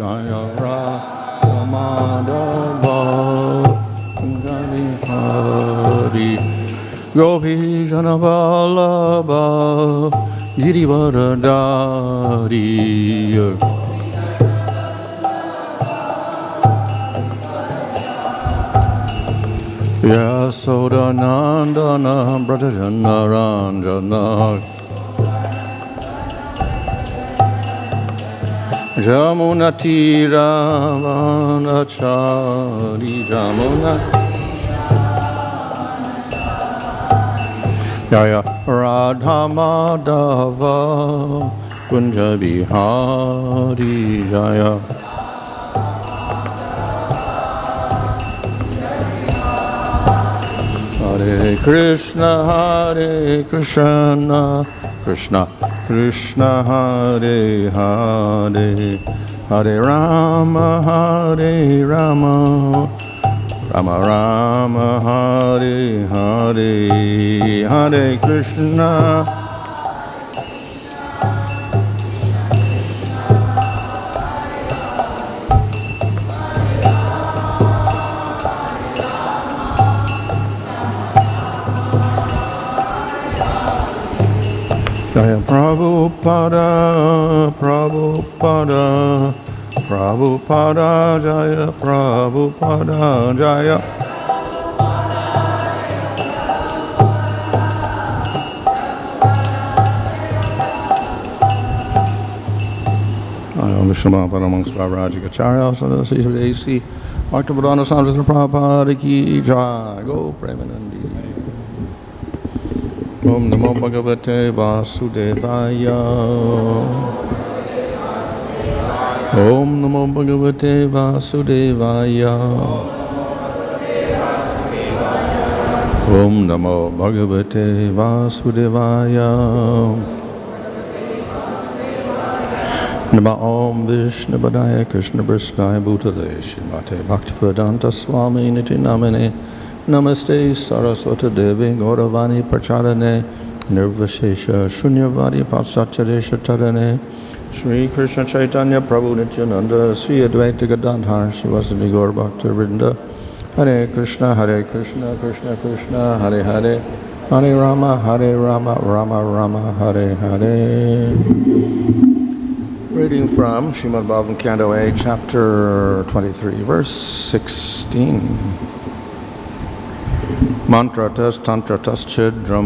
Jaya Radha Madhava Hari Hari Gopi Jana Vallabha Girivaradari Yasoda Nandana Brajana Ranjana Jamuna Tiravanachari Jamuna Jaya Radha Madhava Kunja Bihari Jaya Hare Krishna Krishna Krishna Hare Hare Hare Rama Rama Rama Hare Hare Hare Krishna Jaya Prabhupada, Prabhupada, Prabhupada, Jaya Prabhupada, Jaya. Vishnu Paramahansa Bhavaraja Acharya, Sadasi Desi, Bhaktivinoda Swami Prabhupada ki Jai, Go Premanandi. Om Namo Bhagavate Vasudevaya. Om Namo Bhagavate Vasudevaya. Om Namo Bhagavate Vasudevaya. Nama Om Vishnu Padaya Krishna Prasthaya Bhutale Srimate Bhaktivedanta Swami Niti Namane Namaste Saraswata Devi Gauravani Pracharane Nirvashesha Shunyavadi Paschatyaresha Tarane Shri Krishna Caitanya Prabhu Nityananda Sri Advaita Gadadhar Srivasadi Gaur Bhakta Vrinda Hare Krishna Krishna Krishna Hare Hare Hare Rama Rama Rama Hare Hare. Reading from Srimad Bhagavatam Canto A, Chapter 23, Verse 16. Mantratas, tantrataś, chidraṁ,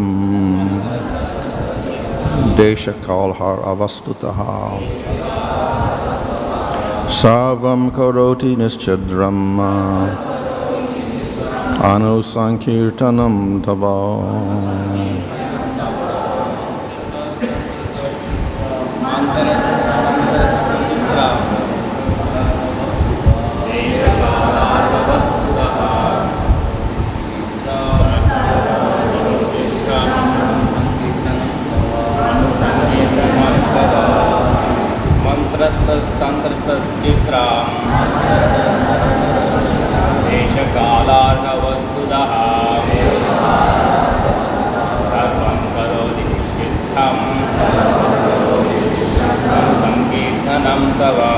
deśa-kālārha-vastutaḥ, sarvaṁ karoti niśchidram, anusaṅkīrtanam tava. mantratas, tantrataś, chidraṁ, deśa-kālārha-vastutaḥ, sarvaṁ karoti niśchidram, anusaṅkīrtanam tava.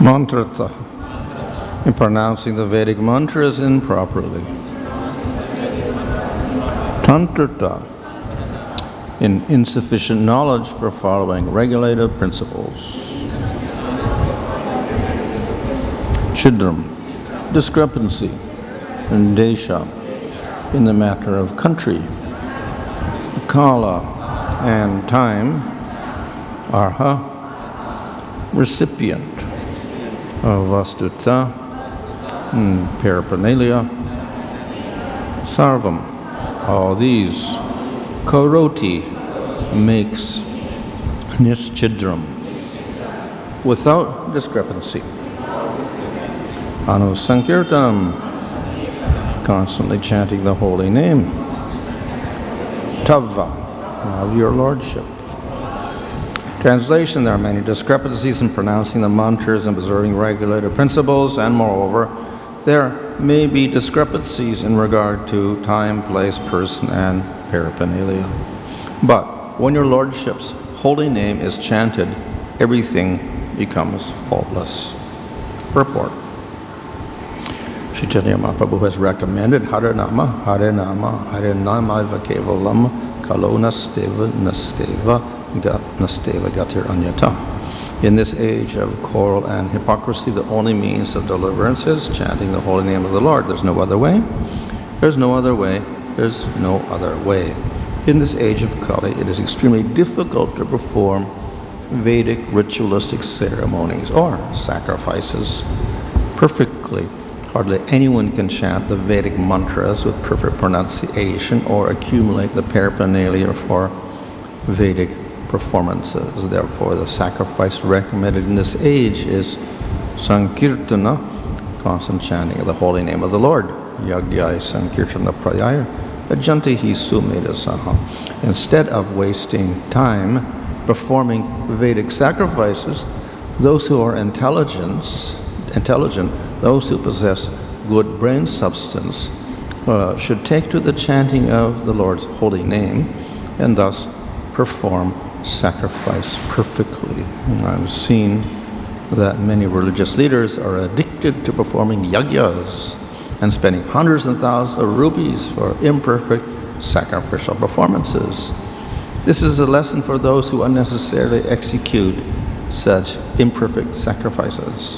Mantratas, in pronouncing the Vedic mantras improperly. Tantrataḥ, in insufficient knowledge for following regulative principles. Chidram, discrepancy, and desha in the matter of country, kāla and time, arha, recipient, vastutaḥ, paraphernalia, sarvam. All these karoti makes niśchidram without discrepancy. Anusaṅkīrtanam, constantly chanting the holy name. Tava, of Your Lordship. Translation: there are many discrepancies in pronouncing the mantras and observing regulative principles, and moreover, there may be discrepancies in regard to time, place, person, and paraphernalia. But when Your Lordship's holy name is chanted, everything becomes faultless. Purport. Chaitanya Mahaprabhu has recommended Harinama, Harinama, Harinama Vakevalam, Kalo Nasteva, Nasteva, Nasteva Gatir Anyata. In this age of quarrel and hypocrisy, the only means of deliverance is chanting the holy name of the Lord. There's no other way. There's no other way. There's no other way. In this age of Kali, it is extremely difficult to perform Vedic ritualistic ceremonies or sacrifices perfectly. Hardly anyone can chant the Vedic mantras with perfect pronunciation or accumulate the paraphernalia for Vedic performances. Therefore, the sacrifice recommended in this age is Sankirtana, constant chanting of the holy name of the Lord. Yagdyai Sankirtana prayaya, ajantihi sumedasaham. Instead of wasting time performing Vedic sacrifices, those who are intelligent, those who possess good brain substance, should take to the chanting of the Lord's holy name and thus perform sacrifice perfectly. I've seen that many religious leaders are addicted to performing yagyas and spending hundreds and thousands of rupees for imperfect sacrificial performances. This is a lesson for those who unnecessarily execute such imperfect sacrifices.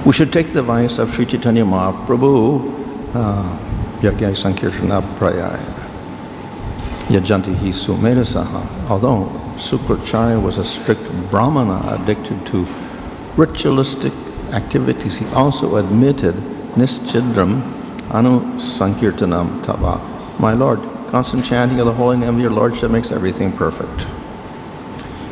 We should take the advice of Sri Caitanya Mahaprabhu, Yagyai Sankirtana Prayaya, Yajantihi Sumedasaha. Although Sukracharya was a strict Brahmana addicted to ritualistic activities, he also admitted niśchidram, anusaṅkīrtanam tava. My Lord, constant chanting of the holy name of Your Lordship makes everything perfect.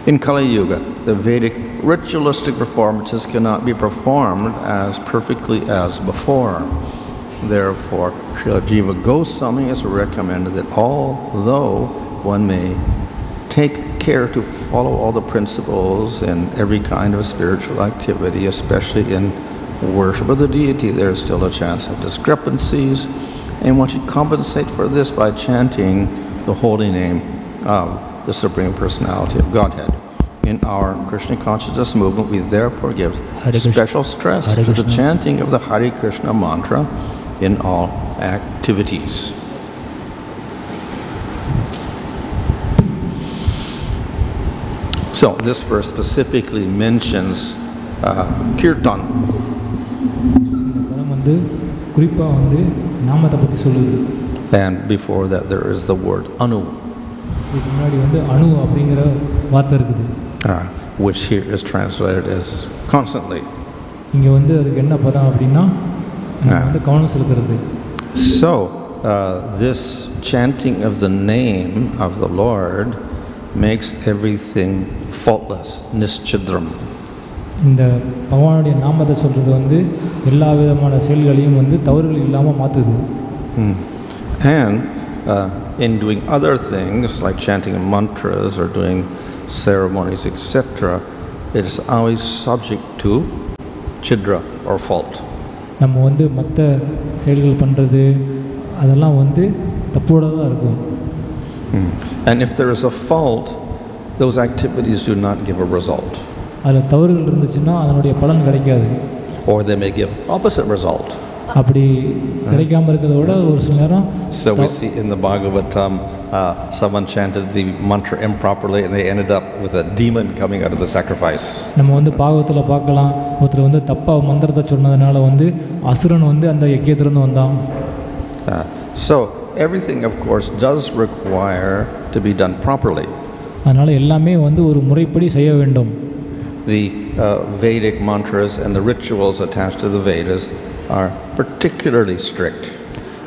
In Kali Yuga, the Vedic ritualistic performances cannot be performed as perfectly as before. Therefore, Srila Jiva Goswami has recommended that although one may take care to follow all the principles in every kind of spiritual activity, especially in worship of the deity, there is still a chance of discrepancies, and one should compensate for this by chanting the holy name of the Supreme Personality of Godhead. In our Krishna consciousness movement, we therefore give special stress to the chanting of the Hare Krishna mantra in all activities. So this verse specifically mentions kirtan. And before that there is the word anu, which here is translated as constantly. So this chanting of the name of the Lord makes everything faultless, niśchidram. And in doing other things like chanting mantras or doing ceremonies, etc., it is always subject to chidra or fault. And if there is a fault, those activities do not give a result. Or they may give opposite result. So we see in the Bhagavatam someone chanted the mantra improperly and they ended up with a demon coming out of the sacrifice. நம்ம வந்து பாகவத்தில் பார்க்கலாம், ஒருத்தர் வந்து தப்பாக மந்திரத்தை சொன்னதுனால வந்து அசுரன் வந்து அந்த யக்கியத்திலிருந்து வந்தான். So everything of course does require to be done properly. அதனால் எல்லாமே வந்து ஒரு முறைப்படி செய்ய வேண்டும். The Vedic mantras and the rituals attached to the Vedas are particularly strict.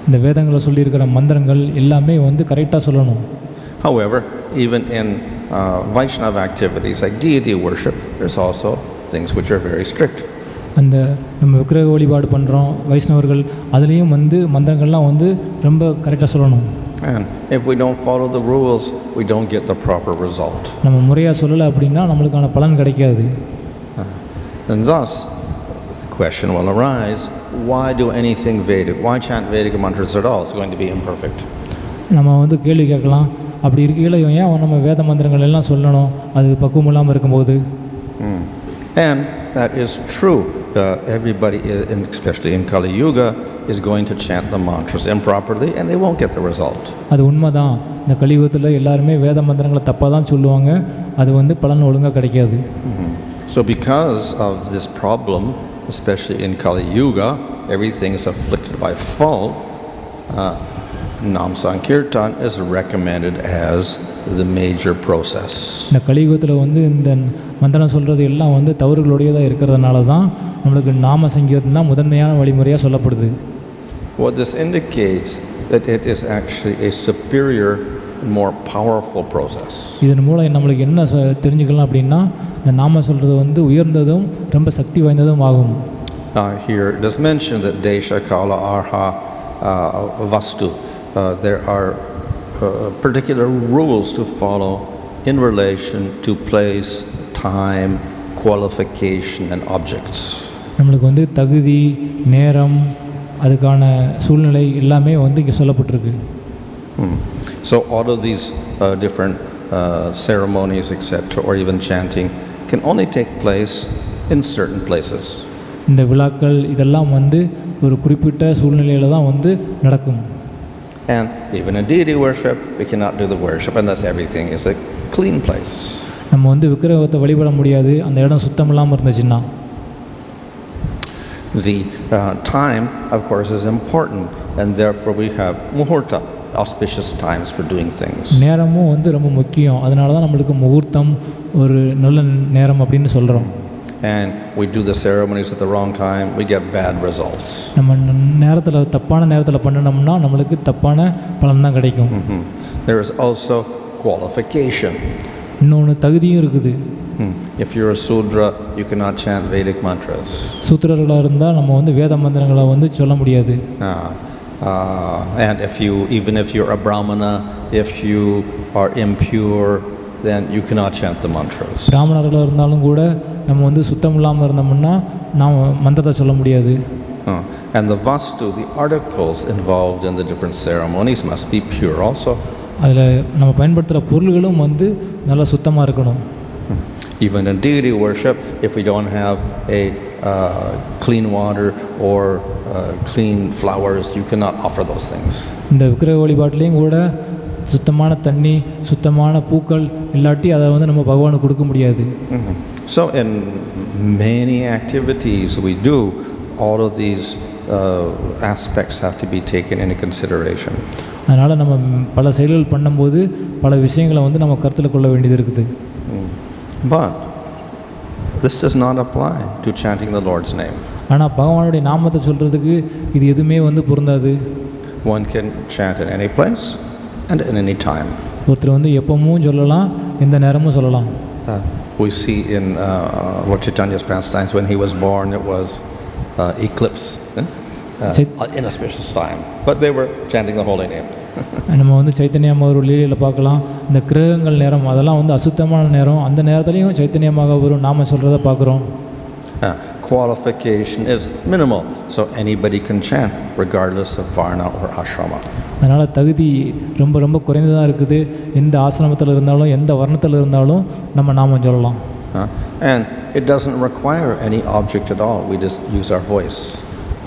இந்த வேதங்களை சொல்லியிருக்கிற மந்திரங்கள் எல்லாமே வந்து கரெக்டாக சொல்லணும். However, even in Vaishnava activities like deity worship, there's also things which are very strict. அந்த நம்ம விக்கிரக வழிபாடு பண்ணுறோம் வைஷ்ணவர்கள், அதுலேயும் வந்து மந்திரங்கள்லாம் வந்து ரொம்ப கரெக்டாக சொல்லணும். And if we don't follow the rules, we don't get the proper result. நம்ம முறையாக சொல்லலை அப்படின்னா நம்மளுக்கான பலன் கிடைக்காது. And thus, the question will arise, why do anything Vedic? Why chant Vedic mantras at all? It's going to be imperfect. நம்ம வந்து கேள்வி கேட்கலாம், அப்படி இருக்கையில் ஏன் நம்ம வேத மந்திரங்கள் எல்லாம் சொல்லணும் அது பக்குவம் இல்லாமல் இருக்கும்போது? And that is true. Everybody, especially in Kali Yuga, is going to chant the mantras improperly and they won't get the result. அது உண்மைதான். இந்த கலியுகத்தில் எல்லாருமே வேத மந்திரங்களை தப்பாக தான் சொல்லுவாங்க, அது வந்து பலன் ஒழுங்காக கிடைக்காது. So because of this problem, especially in Kali Yuga, everything is afflicted by fault. Sankirtan is recommended as the major process. இந்த கலியுகத்தில் வந்து இந்த மந்திரம் சொல்கிறது எல்லாம் வந்து தவறுகளுடையதாக இருக்கிறதுனால தான் நம்மளுக்கு நாம சங்கீர்த்தனம் தான் முதன்மையான வழிமுறையாக சொல்லப்படுது. What this indicates that it is actually a superior, more powerful process. இதன் மூலம் நம்மளுக்கு என்ன தெரிஞ்சுக்கலாம் அப்படின்னா, இந்த நாம சொல்கிறது வந்து உயர்ந்ததும் ரொம்ப சக்தி வாய்ந்ததும் ஆகும். Here it is mentioned that deśa-kālārha-vastutaḥ. There are particular rules to follow in relation to place, time, qualification and objects. நம்மளுக்கு வந்து தகுதி, நேரம், அதுக்கான சூழ்நிலை எல்லாமே வந்து இங்கே சொல்லப்பட்டிருக்கு. So all of these different ceremonies, etc., or even chanting, can only take place in certain places. இந்த விழாக்கள் இதெல்லாம் வந்து ஒரு குறிப்பிட்ட சூழ்நிலையில் தான் வந்து நடக்கும். And even in deity worship, we cannot do the worship unless everything is a clean place. நம்ம வந்து விக்கிரகத்தை வழிபட முடியாது அந்த இடம் சுத்தம் இல்லாமல் இருந்துச்சுன்னா. The time, of course, is important, and therefore we have muhurta, auspicious times for doing things. நேரமும் வந்து ரொம்ப முக்கியம், அதனால தான் நம்மளுக்கு முகூர்த்தம் ஒரு நல்ல நேரம் அப்படின்னு சொல்கிறோம். And we do the ceremonies at the wrong time, we get bad results. நம்ம நேரத்தில் தப்பான நேரத்தில் பண்ணினோம்னா நம்மளுக்கு தப்பான பலன் தான் கிடைக்கும். There is also qualification. இன்னொன்று தகுதியும் இருக்குது. If you're a Sudra, you cannot chant Vedic mantras. சூத்திரர்களாக இருந்தால் நம்ம வந்து வேத மந்திரங்களை வந்து சொல்ல முடியாது. And even if you're a Brahmana, if you are impure, then you cannot chant the mantras. பிராமணர்களாக இருந்தாலும் கூட நம்ம வந்து சுத்தம் இல்லாமல் இருந்தோம்னா நாம் மந்திரத்தை சொல்ல முடியாது. And the vastu, the articles involved in the different ceremonies must be pure also. அதில் நம்ம பயன்படுத்துகிற பொருள்களும் வந்து நல்லா சுத்தமாக இருக்கணும். Even in deity worship, if we don't have a clean water or clean flowers, you cannot offer those things. இந்த விக்கிரக வழிபாட்டிலையும் கூட சுத்தமான தண்ணி, சுத்தமான பூக்கள் இல்லாட்டி அதை வந்து நம்ம பகவானுக்கு கொடுக்க முடியாது. So in many activities we do, all of these aspects have to be taken into consideration. அதனால் நம்ம பல செயல்கள் பண்ணும்போது பல விஷயங்களை வந்து நம்ம கருத்தில் கொள்ள வேண்டியது இருக்குது. But this does not apply to chanting the Lord's name. ஆனால் பகவானுடைய நாமத்தை சொல்கிறதுக்கு இது எதுவுமே வந்து பொருந்தாது. One can chant at any place and at any time. ஒருத்தர் வந்து எப்பவும் சொல்லலாம், எந்த நேரமும் சொல்லலாம். We see in Lord Chaitanya's pastimes, when he was born, it was eclipse, inauspicious time, but they were chanting the holy name. நம்ம வந்து சைத்தன்ய மகாபுரு லீலையில் பார்க்கலாம், இந்த கிரகங்கள் நேரம் அதெல்லாம் வந்து அசுத்தமான நேரம், அந்த நேரத்துலையும் சைத்தன்ய மகாபுரு நாம சொல்கிறத பார்க்குறோம். Qualification is minimal, so anybody can chant regardless of varna or ashrama. அதனால் தகுதி ரொம்ப ரொம்ப குறைந்ததாக இருக்குது. எந்த ஆசிரமத்தில் இருந்தாலும் எந்த வர்ணத்தில் இருந்தாலும் நம்ம நாமம் சொல்லலாம். And it doesn't require any object at all, we just use our voice.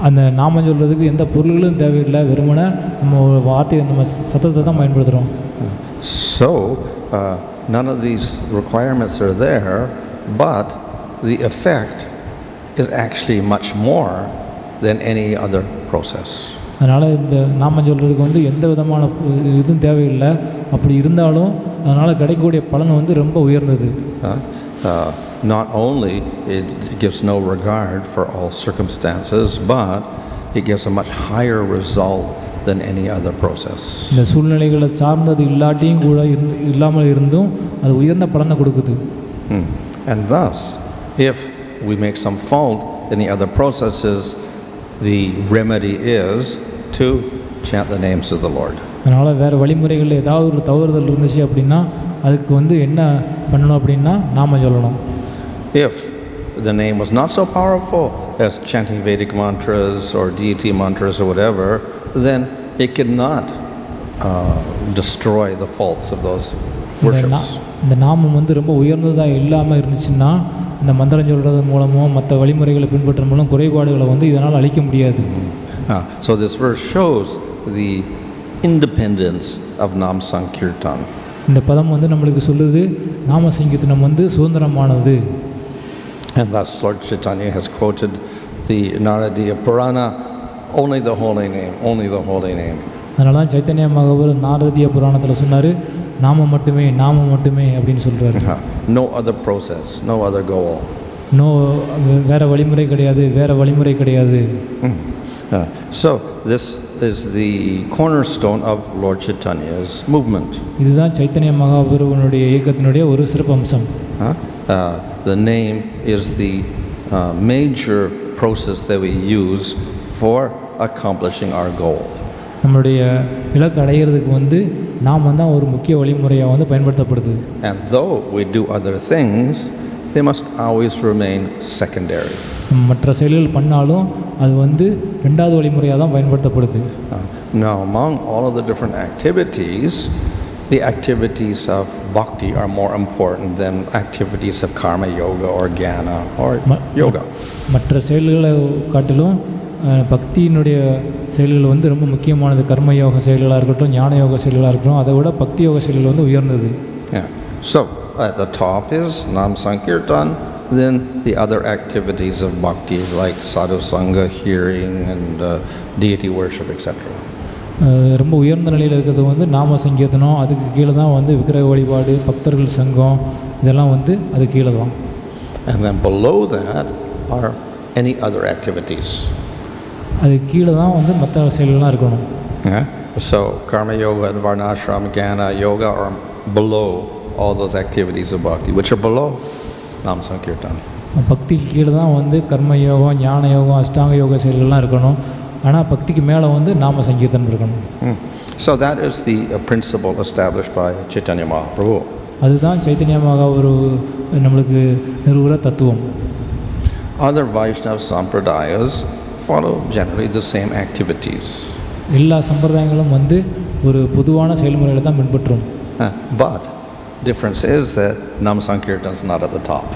அந்த நாமம் சொல்கிறதுக்கு எந்த பொருள்களும் தேவையில்லை, வெறுமனே நம்ம ஒரு வார்த்தையை நம்ம சத்தத்தை தான் பயன்படுத்துகிறோம். So none of these requirements are there, but the effect is actually much more than any other process. அதனால் இந்த நாமம் சொல்கிறதுக்கு வந்து எந்த விதமான இதுவும் தேவையில்லை. அப்படி இருந்தாலும் அதனால் கிடைக்கக்கூடிய பலன் வந்து ரொம்ப உயர்ந்தது. Not only it gives no regard for all circumstances, but it gives a much higher result than any other process. இந்த சூழ்நிலைகளை சார்ந்தது இல்லாட்டியும் கூட இல்லாமல் இருந்தும் அது உயர்ந்த பலனை கொடுக்குது. And thus, if we make some fault in the other processes, the remedy is to chant the names of the Lord. அதனால் வேறு வழிமுறைகளில் ஏதாவது ஒரு தவறுதல் இருந்துச்சு அப்படின்னா அதுக்கு வந்து என்ன பண்ணணும் அப்படின்னா நாம சொல்லணும். If the name was not so powerful as chanting Vedic mantras or deity mantras or whatever, then it cannot destroy the faults of those worships. இந்த நாமம் வந்து ரொம்ப உயர்ந்ததாக இல்லாமல் இருந்துச்சுன்னா இந்த மந்திரம் சொல்கிறது மூலமோ மற்ற வழிமுறைகளை பின்பற்ற மூலம் குறைபாடுகளை வந்து இதனால் அழிக்க முடியாது. So this verse shows the independence of Sankirtan. இந்த பதம் வந்து நம்மளுக்கு சொல்லுது நாம சங்கீர்த்தனம் வந்து சுதந்திரமானது. And thus Lord Caitanya has quoted the Naradiya Purana, only the holy name, only the holy name. அதனால தான் சைத்தன்ய மகாபுரு நாரதிய புராணத்தில் சொன்னார் நாமம் மட்டுமே நாமம் மட்டுமே அப்படின்னு சொல்கிறாரு. No other process, no other goal. வேறு வழிமுறை கிடையாது, வேறு வழிமுறை கிடையாது. So this is the cornerstone of Lord Caitanya's movement. இதுதான் சைத்தன்ய மகாபுருவனுடைய இயக்கத்தினுடைய ஒரு சிறப்பு அம்சம். The name is the major process that we use for accomplishing our goal. நம்மளுடைய இலக்கு அடைகிறதுக்கு வந்து நாம் தான் ஒரு முக்கிய வழிமுறையாக வந்து பயன்படுத்தப்படுது. And though we do other things, they must always remain secondary. மற்ற செயல்கள் பண்ணாலும் அது வந்து ரெண்டாவது வழிமுறையாக தான் பயன்படுத்தப்படுது. Now among all of the different activities, the activities of bhakti are more important than activities of karma yoga or jnana or yoga. மற்ற செயல்களை காட்டிலும் பக்தியினுடைய செயல்கள் வந்து ரொம்ப முக்கியமானது. கர்ம யோக செயல்களாக இருக்கட்டும், ஞான யோக செயல்களாக இருக்கட்டும், அதை விட பக்தி யோக செயல்கள் வந்து உயர்ந்தது. So at the top is Nam Sankirtan, then the other activities of bhakti like sadhu sangha, hearing and deity worship, etc. ரொம்ப உயர்ந்த நிலையில் இருக்கிறது வந்து நாம சங்கீர்த்தனம், அதுக்கு கீழே தான் வந்து விக்கிரக வழிபாடு, பக்தர்கள் சங்கம், இதெல்லாம் வந்து அது கீழே தான். And then below that are any other activities. அது கீழே தான் வந்து மற்ற செயல்கள்லாம் இருக்கணும். So karma yoga and varnashram jnana yoga are below all those activities of bhakti, which are below Nam Sankirtan. பக்திக்கு கீழே தான் வந்து கர்ம யோகம், ஞான யோகம், அஷ்டாங்க யோக செயல்கள்லாம் இருக்கணும். ஆனால் பக்திக்கு மேலே வந்து நாம சங்கீர்த்தனம் இருக்கணும். So that is the principle established by Caitanya Mahaprabhu. அதுதான் சைத்தன்ய மகாபுரு நம்மளுக்கு நிறுவுற தத்துவம். Other Vaishnava sampradayas follow generally the same activities. எல்லா சம்பிரதாயங்களும் வந்து ஒரு பொதுவான செயல்முறைகளை தான் பின்பற்றும். But difference is that Nam Sankirtan is not at the top.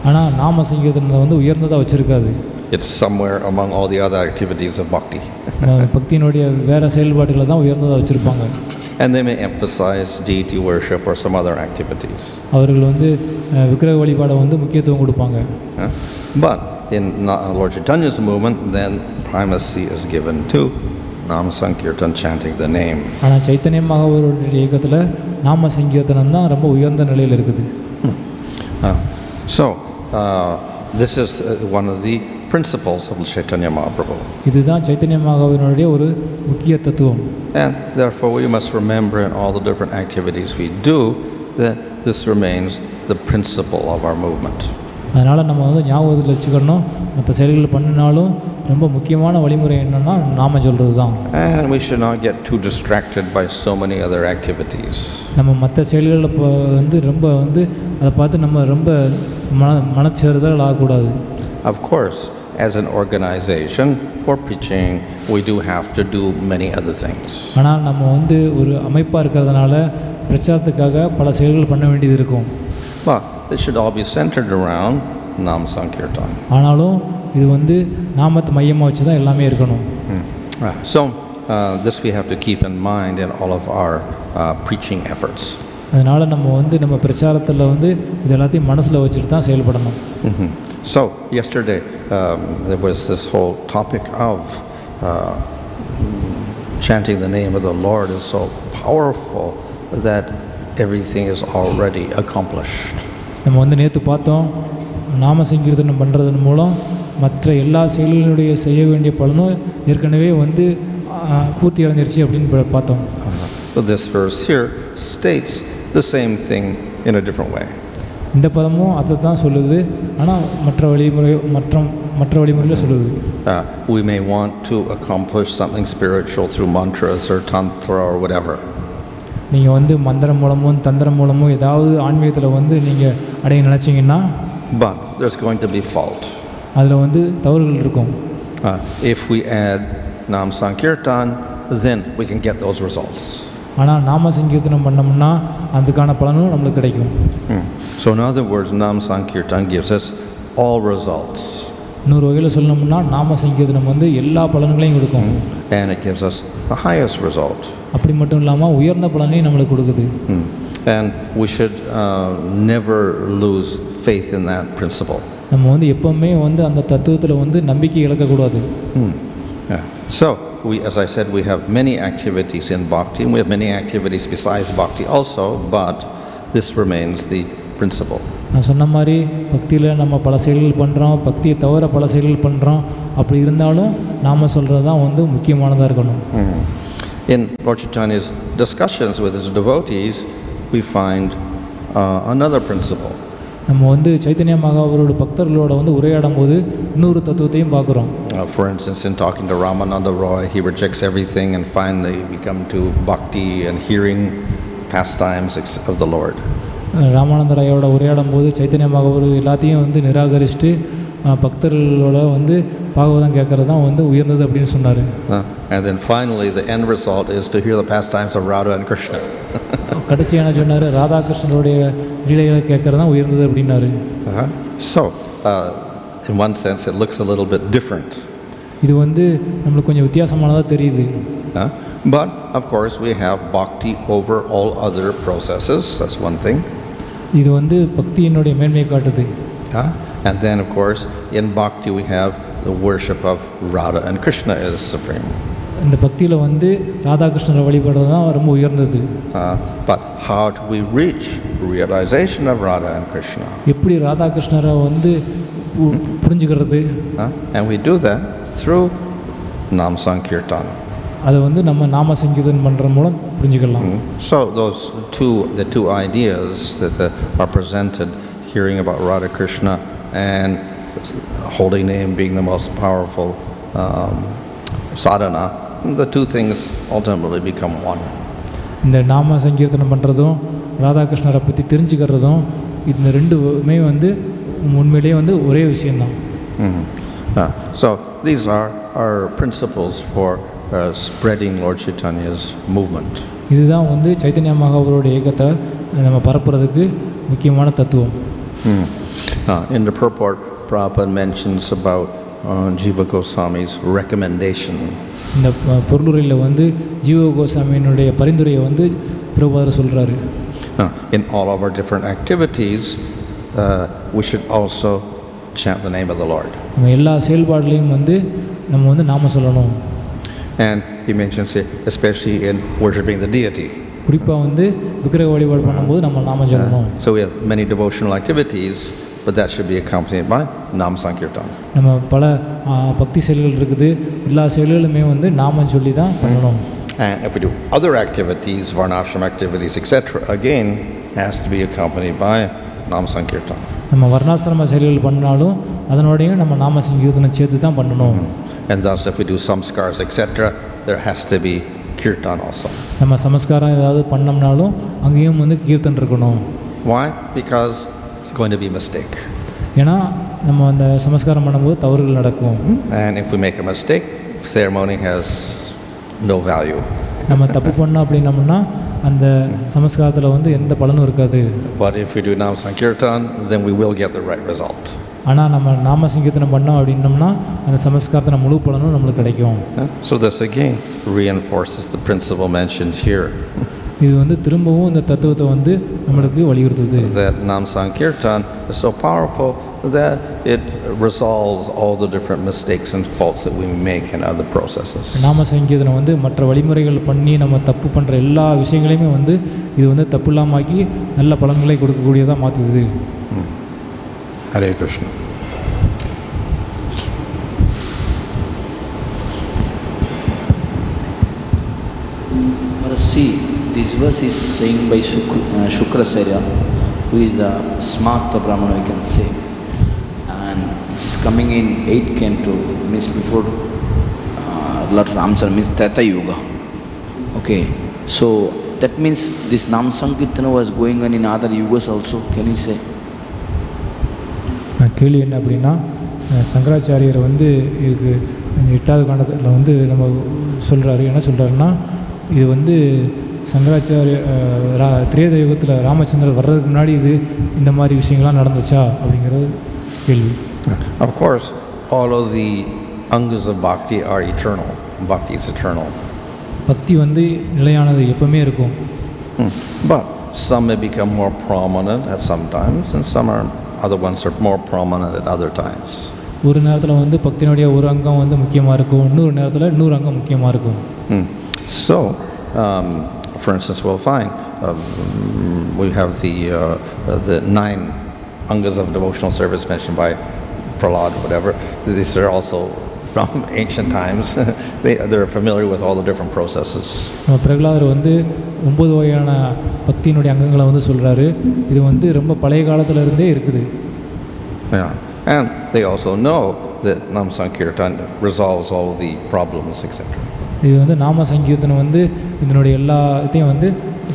ஆனால் நாம சங்கீர்த்தனத்தை வந்து உயர்ந்ததாக வச்சுருக்காது. It's somewhere among all the other activities of bhakti. பக்தியினுடைய வேறு செயல்பாடுகளை தான் உயர்ந்ததாக வச்சுருப்பாங்க. And they may emphasize deity worship or some other activities. அவர்கள் வந்து விக்கிரக வழிபாடை வந்து முக்கியத்துவம் கொடுப்பாங்க. But in Lord Chaitanya's movement, then primacy is given to Nam Sankirtan, chanting the name. ஆனால் சைத்தன்ய மகாபுருடைய இயக்கத்தில் நாம சங்கீர்த்தனம் தான் ரொம்ப உயர்ந்த நிலையில் இருக்குது. So this is one of the principles of Caitanya Mahaprabhu. இதுதான் சைத்தன்ய மகாபுருடைய ஒரு முக்கிய தத்துவம். And therefore we must remember in all the different activities we do that this remains the principle of our movement. அதனால் நம்ம வந்து ஞாபகத்தில் வச்சுக்கணும், மற்ற செயல்கள் பண்ணினாலும் ரொம்ப முக்கியமான வழிமுறை என்னென்னா நாம சொல்கிறது தான். And we should not get too distracted by so many other activities. நம்ம மற்ற செயல்களில் வந்து ரொம்ப வந்து அதை பார்த்து நம்ம ரொம்ப மனச்சேறுதல் ஆகக்கூடாது. Of course, as an organization for preaching, we do have to do many other things. ஆனால் நம்ம வந்து ஒரு அமைப்பாக இருக்கிறதுனால பிரச்சாரத்துக்காக பல செயல்கள் பண்ண வேண்டியது இருக்கும். But it should all be centered around Nam Sankirtan. ஆனாலும் இது வந்து நாமத்தை மையமாக வச்சு தான் எல்லாமே இருக்கணும். So this we have to keep in mind in all of our preaching efforts. அதனால் நம்ம வந்து நம்ம பிரச்சாரத்தில் வந்து இது எல்லாத்தையும் மனசில் வச்சுட்டு தான் செயல்படணும். So yesterday there was this whole topic of chanting the name of the Lord is so powerful that everything is already accomplished. நம்ம வந்து நேற்று பார்த்தோம், நாம சங்கீர்த்தனம் பண்ணுறதன் மூலம் மற்ற எல்லா செயல்களுடைய செய்ய வேண்டிய பலனும் ஏற்கனவே வந்து பூர்த்தி அடைஞ்சிருச்சு அப்படின்னு பார்த்தோம். So this verse here states the same thing in a different way. இந்த பதமும் அதை தான் சொல்லுது, ஆனால் மற்ற வழிமுறையில் சொல்லுது. We may want to accomplish something spiritual through mantras or tantra or whatever. நீங்கள் வந்து மந்திரம் மூலமும் தந்திரம் மூலமும் ஏதாவது ஆன்மீகத்தில் வந்து நீங்கள் அடைய நினச்சிங்கன்னா, but there's going to be fault. அதில் வந்து தவறுகள் இருக்கும். If we add Nam Sankirtan, then we can get those results. ஆனால் நாம சங்கீர்த்தனம் பண்ணோம்னா அதுக்கான பலனும் நம்மளுக்கு கிடைக்கும். So in other words, Nam Sankirtan gives us all results. இன்னொரு வகையில் சொல்லணும்னா நாம சங்கீர்த்தனம் வந்து எல்லா பலன்களையும் கொடுக்கும். And it gives us the highest result. அப்படி மட்டும் இல்லாமல் உயர்ந்த பலனையும் நம்மளுக்கு கொடுக்குது. And we should never lose faith in that principle. நம்ம வந்து எப்பவுமே வந்து அந்த தத்துவத்தில் வந்து நம்பிக்கை இழக்கக்கூடாது. So we, as I said, we have many activities in bhakti, and we have many activities besides bhakti also, but this remains the principle. நான் சொன்ன மாதிரி பக்தியில் நம்ம பல செயல்கள் பண்ணுறோம், பக்தியை தவிர பல செயல்கள் பண்ணுறோம். அப்படி இருந்தாலும் நாம் சொல்கிறது தான் வந்து முக்கியமானதாக இருக்கணும். In Lord Chaitanya's discussions with his devotees, we find another principle. நம்ம வந்து சைத்தன்ய மகாபுரோட பக்தர்களோட வந்து உரையாடும் போது இன்னொரு தத்துவத்தையும் பார்க்குறோம். For instance, in talking to Ramananda Roy, he rejects everything and finally we come to bhakti and hearing pastimes of the Lord. Ramananda ராயோட உரையாடும் போது சைத்தன்ய மகாபுரு எல்லாத்தையும் வந்து நிராகரிச்சுட்டு பக்தர்களோட வந்து பாகவதம் கேட்கறது தான் வந்து உயர்ந்தது அப்படின்னு சொன்னார். And then finally the end result is to hear the pastimes of Radha and Krishna. கடைசியான சொன்னார் ராதா கிருஷ்ணனுடைய லீலைகளை கேட்கறது தான் உயர்ந்தது அப்படின்னாரு. So in one sense it looks a little bit different. இது வந்து நம்மளுக்கு கொஞ்சம் வித்தியாசமானதாக தெரியுது. But of course we have bhakti over all other processes. That's one thing. இது வந்து பக்தியினுடைய மேன்மையை காட்டுது. And then of course in bhakti we have the worship of Radha and Krishna is supreme. இந்த பக்தியில் வந்து ராதா கிருஷ்ணரை வழிபடுறது தான் ரொம்ப உயர்ந்தது. But how do we reach realization of Radha and Krishna? எப்படி ராதா கிருஷ்ணரை வந்து புரிஞ்சுக்கிறது? And we do that through Nam Sankirtan. அதை வந்து நம்ம நாம சங்கீர்த்தனம் பண்ணுற மூலம் புரிஞ்சுக்கலாம். So the two ideas that are presented, hearing about Radha Krishna and holy name being the most powerful sadhana, the two things ultimately become one. இந்த நாம சங்கீர்த்தனம் பண்ணுறதும் ராதா கிருஷ்ணரை பற்றி தெரிஞ்சுக்கிறதும் இந்த ரெண்டுமே வந்து உண்மையிலேயே வந்து ஒரே விஷயம்தான். So these are our principles for spreading Lord Chaitanya's movement. இதுதான் வந்து சைத்தன்ய மகாபுரோட இயக்கத்தை நம்ம பரப்புறதுக்கு முக்கியமான தத்துவம். In the purport, Prabhupada mentions about Jiva Goswami's recommendation. இந்த பொருளுரையில் வந்து ஜீவ கோஸ்வாமியினுடைய பரிந்துரையை வந்து பிரபுபாதர் சொல்கிறாரு. In all of our different activities, we should also chant the name of the Lord. நம்ம எல்லா செயல்பாடுலையும் வந்து நம்ம வந்து நாம சொல்லணும். And he mentions it especially in worshiping the deity. குறிப்பாக வந்து விக்கிரக வழிபாடு பண்ணும்போது நம்ம நாம சொல்லணும். So we have many devotional activities, but that should be accompanied by Nam Sankirtan. நம்ம பல பக்தி செயல்கள் இருக்குது, எல்லா செயல்களுமே வந்து நாமம் சொல்லி தான் பண்ணணும். And if we do other activities, varnashram activities, etc., again has to be accompanied by Nam Sankirtan. நம்ம வர்ணாசிரம செயல்கள் பண்ணாலும் அதனோடையும் நம்ம நாம சங்கீர்த்தனம் சேர்த்து தான் பண்ணணும். And thus if we do samskars, etc., there has to be kirtan also. நம்ம சமஸ்காரம் ஏதாவது பண்ணோம்னாலும் அங்கேயும் வந்து கீர்த்தன் இருக்கணும். Why? Because it's going to be a mistake. ஏன்னா நம்ம அந்த சமஸ்காரம் பண்ணும்போது தவறுகள் நடக்கும். And if we make a mistake, ceremony has no value. நம்ம தப்பு பண்ணோம் அப்படின்னம்னா அந்த சமஸ்காரத்தில் வந்து எந்த பலனும் இருக்காது. But if we do Nam Sankirtan, then we will get the right result. ஆனால் நம்ம நாம சங்கீர்த்தனம் பண்ணோம் அப்படின்னோம்னா அந்த சமஸ்காரத்தின முழு பலனும் நம்மளுக்கு கிடைக்கும். So this again reinforces the principle mentioned here. இது வந்து திரும்பவும் இந்த தத்துவத்தை வந்து நம்மளுக்கு வலியுறுத்துது. That Sankirtan is so powerful that it resolves all the different mistakes and faults that we make in other processes. நாம சங்கீர்த்தனம் வந்து மற்ற வழிமுறைகள் பண்ணி நம்ம தப்பு பண்ணுற எல்லா விஷயங்களையுமே வந்து இது வந்து தப்பு இல்லாமாக்கி நல்ல பலன்களை கொடுக்கக்கூடியதாக மாற்றுது. Hare Krishna. See, this verse is saying by Shukrasarya, who is a smart Brahmana, we can say, and this is coming in 8th canto, means before Lord Ramsar, means Treta Yuga. Okay, so that means this Nam Sankirtana was going on in other yugas also, can you say? கேள்வி என்ன அப்படின்னா, சங்கராச்சாரியர் வந்து இதுக்கு 8வது காண்டத்தில் வந்து நம்ம சொல்கிறாரு. என்ன சொல்கிறாருன்னா, இது வந்து சங்கராச்சாரிய திரேத யுகத்தில் ராமச்சந்திரர் வர்றதுக்கு முன்னாடி இது இந்த மாதிரி விஷயங்கள்லாம் நடந்துச்சா அப்படிங்கிறது கேள்வி. Of course, all of the angas of bhakti are eternal. Bhakti is eternal. பக்தி வந்து நிலையானது, எப்பவுமே இருக்கும். But some may become more prominent at some times, and some are other ones are more prominent at other times. ஒரு நேரத்தில் வந்து பக்தியினுடைய ஒரு அங்கம் வந்து முக்கியமாக இருக்கும், இன்னொரு நேரத்தில் இன்னொரு அங்கம் முக்கியமாக இருக்கும். So, for instance, we'll find we have the 9 angas of devotional service mentioned by Prahlad or whatever. These are also from ancient times. They're familiar with all the different processes. பிரகலாதர் வந்து 9 வகையான பக்தியினுடைய அங்கங்களை வந்து சொல்கிறாரு. இது வந்து ரொம்ப பழைய காலத்தில் இருந்தே இருக்குது. Yeah, and they also know that Nam Sankirtan resolves all the problems, etc. இது வந்து நாம சங்கீர்த்தனம் வந்து இதனுடைய எல்லாத்தையும் வந்து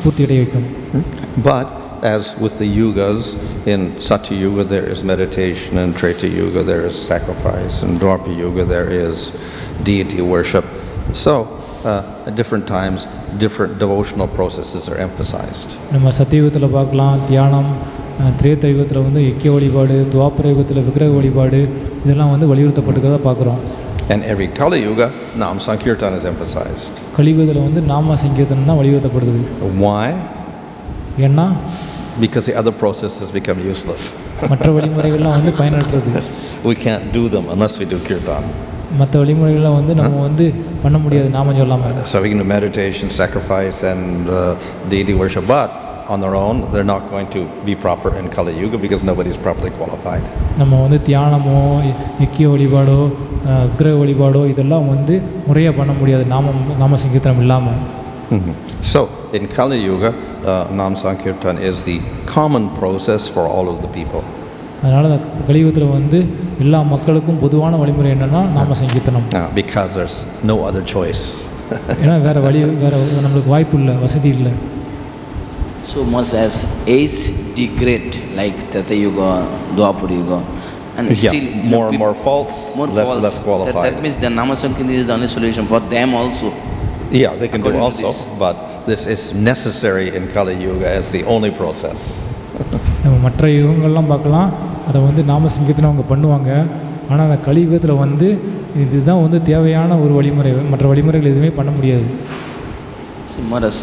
பூர்த்தி அடைய வைக்கும். But as with the yugas, in Satya Yuga there is meditation, in Treta Yuga there is sacrifice, in Dwapara Yuga there is deity worship. So at different times different devotional processes are emphasized. நம்ம சத்தியுகத்தில் பார்க்கலாம் தியானம், திரேத யுகத்தில் வந்து யக்கிய வழிபாடு, துவாபர யுகத்தில் விக்கிரக வழிபாடு, இதெல்லாம் வந்து வலியுறுத்தப்பட்டுக்கிறத பார்க்குறோம். And every Kali Yuga, Nam Sankirtan is emphasized. கலியுகத்தில் வந்து நாம சங்கீர்த்தனம் தான் வலியுறுத்தப்படுது. Why? ஏன்னா Because the other processes become useless. மற்ற வழிமுறைகள்லாம் வந்து பயனற்றது. We can't do them unless we do kirtan. மற்ற வழிமுறைகள்லாம் வந்து நம்ம வந்து பண்ண முடியாது நாம சொல்லாமல். So we can do meditation, sacrifice and deity worship, but on their own they're not going to be proper in Kali Yuga because nobody is properly qualified. நம்ம வந்து தியானமோ யக்கிய வழிபாடோ விக்கிரக வழிபாடோ இதெல்லாம் வந்து முறையாக பண்ண முடியாது நாம சங்கீர்த்தனம் இல்லாமல். So in Kali Yuga, Nam Sankirtan is the common process for all of the people. அதனால் அந்த கலியுகத்தில் வந்து எல்லா மக்களுக்கும் பொதுவான வழிமுறை என்னென்னா நாம சங்கீர்த்தனம். Because there's no other choice. ஏன்னா வேறு நம்மளுக்கு வாய்ப்பு இல்லை, வசதி இல்லை. So much as age degrade like Treta Yuga, Dwapara Yuga, and still more and more faults, less qualified. That means the Nama Sankirtan is the only solution for them also. Yeah, they can do also, but this is necessary in Kali Yuga as the only process. நம்ம மற்ற யுகங்கள்லாம் பார்க்கலாம், அதை வந்து நாம சங்கீர்த்தனம் அவங்க பண்ணுவாங்க. ஆனால் அந்த கலியுகத்தில் வந்து இதுதான் வந்து தேவையான ஒரு வழிமுறை, மற்ற வழிமுறைகள் எதுவுமே பண்ண முடியாது. See, Maharaj,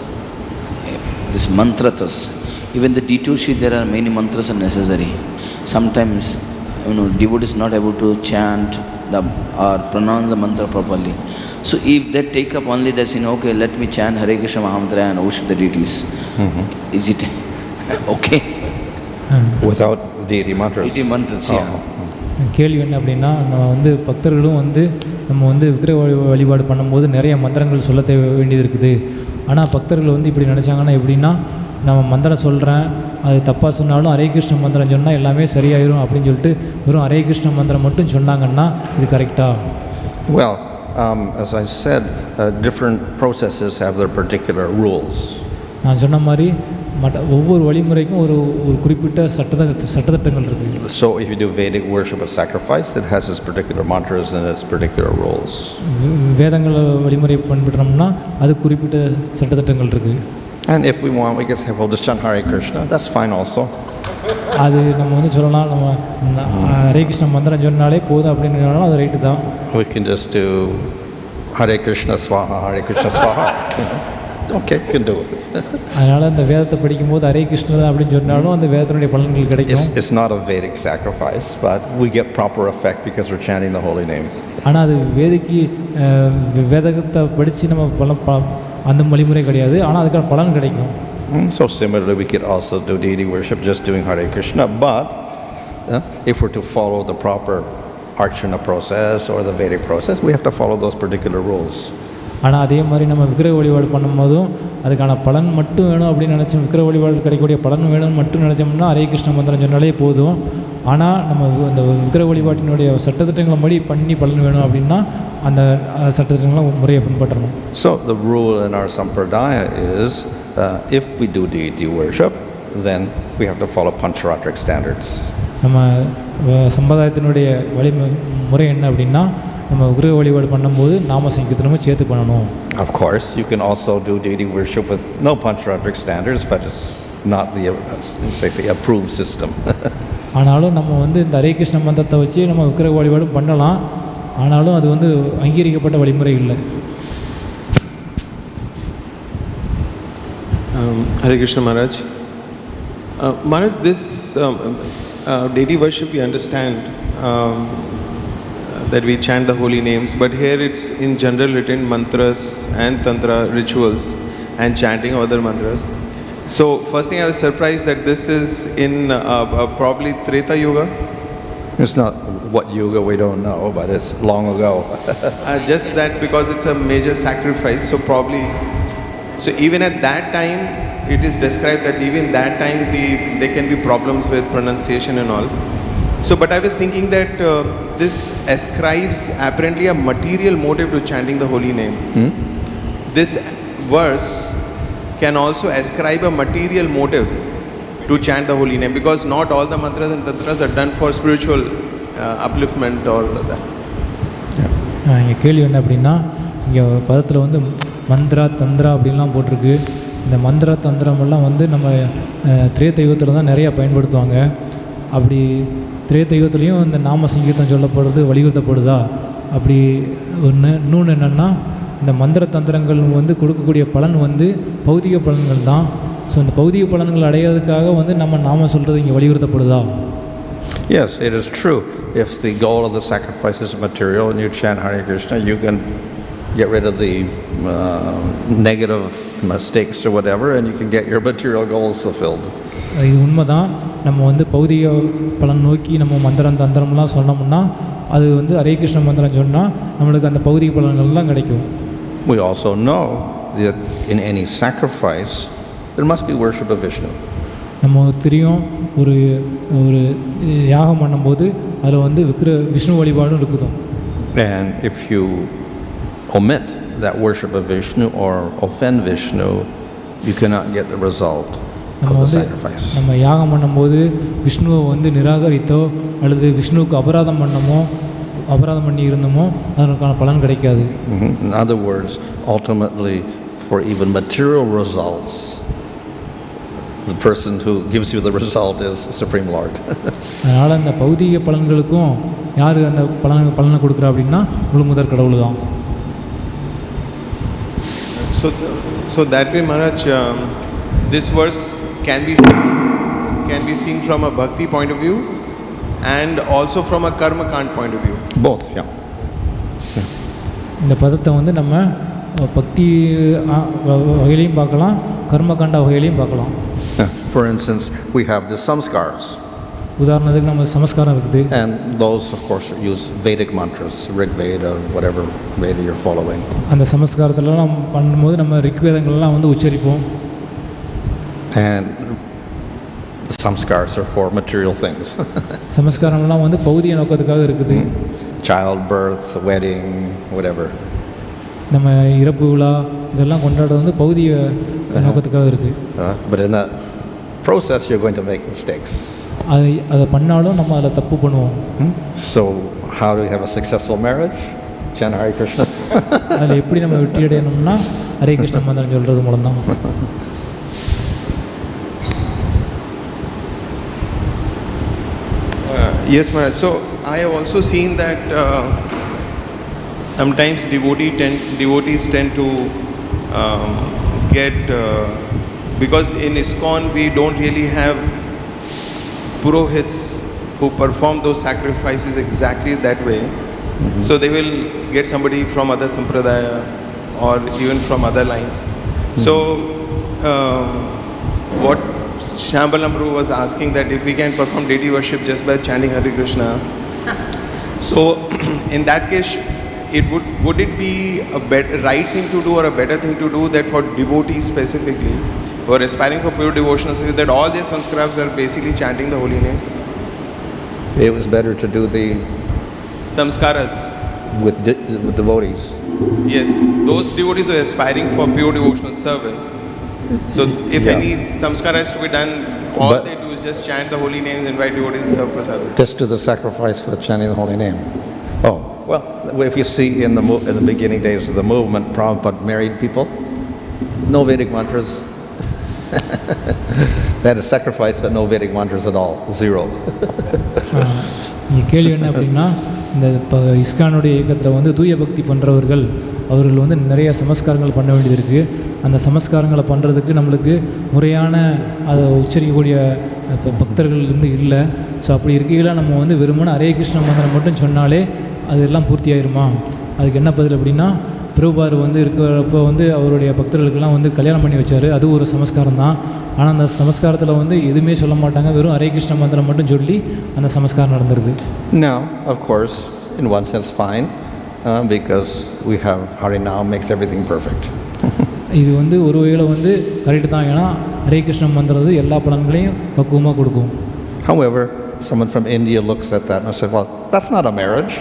this mantratas, even the D2C, there are many mantras are necessary. Sometimes, devotee is not able to chant or pronounce the mantra properly. So if they take up only that, okay, let me chant Hare Krishna Mahamantra and worship the deities. Is it okay? Without deity mantras? Deity mantras, yeah. கேள்வி என்ன அப்படின்னா, நம்ம வந்து பக்தர்களும் வந்து நம்ம வந்து விக்கிரக வழிபாடு பண்ணும்போது நிறைய மந்திரங்கள் சொல்ல வேண்டியது இருக்குது. ஆனால் பக்தர்கள் வந்து இப்படி நினச்சாங்கன்னா எப்படின்னா, நம்ம மந்திரம் சொல்கிறேன், அது தப்பாக சொன்னாலும் ஹரே கிருஷ்ண மந்திரம் சொன்னால் எல்லாமே சரியாயிரும் அப்படின்னு சொல்லிட்டு வெறும் ஹரே கிருஷ்ண மந்திரம் மட்டும் சொன்னாங்கன்னா இது கரெக்டா? Well, as I said, different processes have their particular rules. நான் சொன்ன மாதிரி ஒவ்வொரு வழிமுறைக்கும் ஒரு குறிப்பிட்ட சட்டத்திட்டங்கள் இருக்குது. So if you do Vedic worship or sacrifice, it has its particular mantras and its particular rules. வேதங்கள் வழிமுறை பின்பற்றோம்னா அது குறிப்பிட்ட சட்டத்திட்டங்கள் இருக்குது. And if we want, we can say, well, just chant Hare Krishna. That's fine also. அது நம்ம வந்து சொல்லலாம், நம்ம ஹரே கிருஷ்ண மந்திரம் சொன்னாலே போதும் அப்படின்னு சொன்னாலும் அது ரைட்டு தான். We can just do Hare Krishna Swaha, Hare Krishna Swaha. Okay, you can do it. அதனால் அந்த வேதத்தை படிக்கும்போது ஹரே கிருஷ்ணா அப்படின்னு சொன்னாலும் அந்த வேதத்தினுடைய பலன்கள் கிடைக்கும். It's not a Vedic sacrifice, but we get proper effect because we're chanting the holy name. ஆனால் அது வேதத்தை படித்து நம்ம அந்த வழிமுறை கிடையாது, ஆனால் அதுக்கான பலன் கிடைக்கும். So similarly, we could also do deity worship just doing Hare Krishna, but if we're to follow the proper archana process or the Vedic process, we have to follow those particular rules. ஆனால் அதே மாதிரி நம்ம விக்கிரக வழிபாடு பண்ணும்போதும் அதுக்கான பலன் மட்டும் வேணும் அப்படின்னு நினச்சோம், விக்கிரக வழிபாடு கிடைக்கக்கூடிய பலன் வேணும்னு மட்டும் நினச்சோம்னா ஹரே கிருஷ்ண மந்திரம் சொன்னாலே போதும். ஆனால் நம்ம அந்த விக்கிரக வழிபாட்டினுடைய சட்டத்திட்டங்களை படி பண்ணி பலன் வேணும் அப்படின்னா அந்த சட்டத்திட்டங்களை முறையை பின்பற்றணும். So the rule in our sampradaya is if we do deity worship, then we have to follow pancharatric standards. நம்ம சம்பிரதாயத்தினுடைய முறை என்ன அப்படின்னா நம்ம விக்கிரக வழிபாடு பண்ணும்போது நாம சங்கீர்த்தனமும் சேர்த்து பண்ணணும். Of course, you can also do deity worship with no pancharatric standards, but it's not the approved system. ஆனாலும் நம்ம வந்து இந்த ஹரே கிருஷ்ண மந்திரத்தை வச்சு நம்ம விக்கிரக வழிபாடு பண்ணலாம், ஆனாலும் அது வந்து அங்கீகரிக்கப்பட்ட வழிமுறை இல்லை. Hare Krishna Maharaj. Maharaj, this deity worship we understand that we chant the holy names, but here it's in general written mantras and tantra rituals and chanting other mantras. So first thing I was surprised that this is in probably Treta Yuga. It's not what yuga we don't know, but it's long ago. Just that because it's a major sacrifice, so probably, so even at that time it is described that even that time there can be problems with pronunciation and all. So but I was thinking that this ascribes apparently a material motive to chanting the holy name. This verse can also ascribe a material motive to chant the holy name, because not all the mantras and tantras are done for spiritual upliftment or that. இங்கே கேள்வி என்ன அப்படின்னா, இங்கே பதத்தில் வந்து மந்திரா தந்திரா அப்படின்லாம் போட்டிருக்கு. இந்த மந்திர தந்திரமெல்லாம் வந்து நம்ம திரேத யுகத்தில் தான் நிறையா பயன்படுத்துவாங்க. அப்படி திரேத யுகத்துலேயும் இந்த நாம சங்கீர்த்தம் சொல்லப்படுறது வலியுறுத்தப்படுதா அப்படி ஒன்று. இன்னொன்று என்னென்னா, இந்த மந்திர தந்திரங்கள் வந்து கொடுக்கக்கூடிய பலன் வந்து பௌதிக பலன்கள் தான். ஸோ இந்த பௌதிக பலன்கள் அடையிறதுக்காக வந்து நம்ம நாம சொல்கிறது இங்கே வலியுறுத்தப்படுதா? Yes, it is true. If the goal of the sacrifice is material and you chant Hare Krishna, you can get rid of the negative mistakes or whatever, and you can get your material goals fulfilled. இது உண்மை தான். நம்ம வந்து பௌதிக பலன் நோக்கி நம்ம மந்திரம் தந்திரம்லாம் சொன்னோம்னா அது வந்து ஹரே கிருஷ்ண மந்திரம் சொன்னால் நம்மளுக்கு அந்த பௌதிக பலன்கள்லாம் கிடைக்கும். We also know that in any sacrifice there must be worship of Vishnu. நம்ம தெரியும், ஒரு ஒரு யாகம் பண்ணும்போது அதில் வந்து விஷ்ணு வழிபாடும் இருக்குது. And if you omit that worship of Vishnu or offend Vishnu, you cannot get the result of the sacrifice. நம்ம யாகம் பண்ணும்போது விஷ்ணுவை வந்து நிராகரித்தோ அல்லது விஷ்ணுவுக்கு அபராதம் பண்ணி இருந்தோமோ அதற்கான பலன் கிடைக்காது. In other words, ultimately for even material results, the person who gives you the result is Supreme Lord. அதனால் அந்த பௌதிக பலன்களுக்கும் யார் அந்த பலனை கொடுக்குறா அப்படின்னா முழு முதற் கடவுள் தான். So that way Maharaj, this verse can be seen from a bhakti point of view and also from a karma kand point of view. Both, yeah. இந்த பதத்தை வந்து நம்ம பக்தி வகையிலையும் பார்க்கலாம், கர்மகாண்ட வகையிலையும் பார்க்கலாம். For instance, we have the samskars. உதாரணத்துக்கு நம்ம சமஸ்காரம் இருக்குது. And those of course use Vedic mantras, Rig Veda, whatever Veda you're following. அந்த சமஸ்காரத்தில் நம்ம பண்ணும்போது நம்ம ரிக்வேதங்கள்லாம் வந்து உச்சரிப்போம். And the samskars are for material things. சமஸ்காரம்லாம் வந்து பௌதிக நோக்கத்துக்காக இருக்குது. Childbirth, wedding, whatever. நம்ம இறப்பு விழா இதெல்லாம் கொண்டாடுறது வந்து பௌதிக நோக்கத்துக்காக இருக்குது. But in that process you're going to make mistakes. அதை பண்ணாலும் நம்ம அதில் தப்பு பண்ணுவோம். So how do we have a successful marriage? Chant Hare Krishna. அதில் எப்படி நம்ம வெற்றி அடையணும்னா ஹரே கிருஷ்ண மந்திரம் சொல்கிறது மூலம் தான். Yes, Maharaj. So I have also seen that sometimes devotees tend to get because in ISKCON we don't really have purohits who perform those sacrifices exactly that way. So they will get somebody from other sampradaya or even from other lines. So what Shambalamru was asking, that if we can perform deity worship just by chanting Hare Krishna, so in that case, would it be a right thing to do or a better thing to do that for devotees specifically who are aspiring for pure devotional service, that all their sanskaras are basically chanting the holy names? It was better to do the Samskaras. with devotees. Yes, those devotees who are aspiring for pure devotional service. So if Yeah. any samskara is to be done, all But- they do is just chant the holy names, invite devotees to serve prasad. Just do the sacrifice for chanting the holy name. Oh, well, if you see in the beginning days of the movement, Prabhupada married people, no Vedic mantras. They had a sacrifice, but no Vedic mantras at all, zero. இங்கே கேள்வி என்ன அப்படின்னா, இந்த இப்போ இஸ்கானுடைய இயக்கத்தில் வந்து தூய பக்தி பண்ணுறவர்கள் அவர்கள் வந்து நிறைய சமஸ்காரங்கள் பண்ண வேண்டியது இருக்குது. அந்த சமஸ்காரங்களை பண்ணுறதுக்கு நம்மளுக்கு முறையான அதை உச்சரிக்கக்கூடிய இப்போ பக்தர்கள் வந்து இல்லை. ஸோ அப்படி இருக்கையில் நம்ம வந்து வெறுமனே ஹரே கிருஷ்ண மந்திரம் மட்டும் சொன்னாலே அதெல்லாம் பூர்த்தி ஆயிருமா? அதுக்கு என்ன பதில் அப்படின்னா, பிரபுபார் வந்து இருக்கிறப்போ வந்து அவருடைய பக்தர்களுக்கெல்லாம் வந்து கல்யாணம் பண்ணி வச்சார். அது ஒரு சமஸ்காரம் தான். ஆனால் அந்த சமஸ்காரத்தில் வந்து எதுவுமே சொல்ல மாட்டாங்க, வெறும் ஹரே கிருஷ்ண மந்திரம் மட்டும் சொல்லி அந்த சமஸ்காரம் நடந்துருது. Now, of course, in one sense fine, because we have Harinam makes everything perfect. இது வந்து ஒரு வகையில் வந்து கரெக்டு தான். ஏன்னா ஹரே கிருஷ்ண மந்திரம் எல்லா பலன்களையும் பக்குவமாக கொடுக்கும். However, someone from India looks at that and says, well, that's not a marriage.